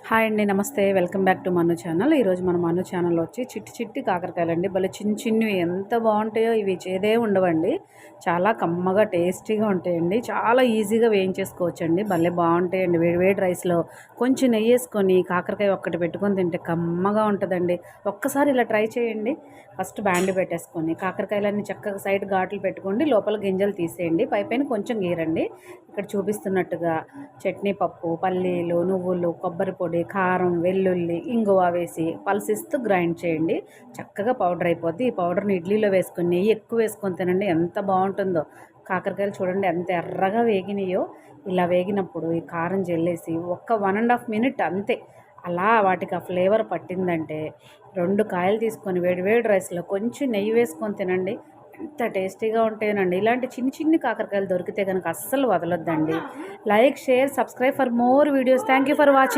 Hi అండి, నమస్తే. Welcome back to Manu channel. ఈరోజు మన మను ఛానల్లో వచ్చి చిట్టి చిట్టి కాకరకాయలండి. భలే చిన్న చిన్నవి ఎంత బాగుంటాయో. ఇవి చేదే ఉండవండి, చాలా కమ్మగా టేస్టీగా ఉంటాయండి. చాలా ఈజీగా వేయించేసుకోవచ్చండి. భలే బాగుంటాయండి. వేడి వేడి రైస్లో కొంచెం నెయ్యి వేసుకొని కాకరకాయ ఒక్కటి పెట్టుకొని తింటే కమ్మగా ఉంటుందండి. ఒక్కసారి ఇలా ట్రై చేయండి. ఫస్ట్ బ్యాండ్ పెట్టేసుకొని కాకరకాయలన్నీ చక్కగా సైడ్ ఘాట్లు పెట్టుకోండి, లోపల గింజలు తీసేయండి, పైపైన కొంచెం గీరండి. ఇక్కడ చూపిస్తున్నట్టుగా చట్నీ పప్పు, పల్లీలు, నువ్వులు, కొబ్బరి పొడి, కారం, వెల్లుల్లి, ఇంగువ వేసి పల్సిస్తూ గ్రైండ్ చేయండి. చక్కగా పౌడర్ అయిపోద్ది. ఈ పౌడర్ని ఇడ్లీలో వేసుకొని నెయ్యి ఎక్కువ వేసుకొని తినండి, ఎంత బాగుంటుందో. కాకరకాయలు చూడండి ఎంత ఎర్రగా వేగినాయో. ఇలా వేగినప్పుడు ఈ కారం జల్లేసి ఒక్క 1.5 మినిట్ అంతే, అలా వాటికి ఆ ఫ్లేవర్ పట్టిందంటే 2 కాయలు తీసుకొని వేడి వేడి రైస్లో కొంచెం నెయ్యి వేసుకొని తినండి, ఎంత టేస్టీగా ఉంటాయోనండి. ఇలాంటి చిన్ని చిన్ని కాకరకాయలు దొరికితే కనుక అస్సలు వదలొద్దండి. Like, share, subscribe for more videos. Thank you for watching.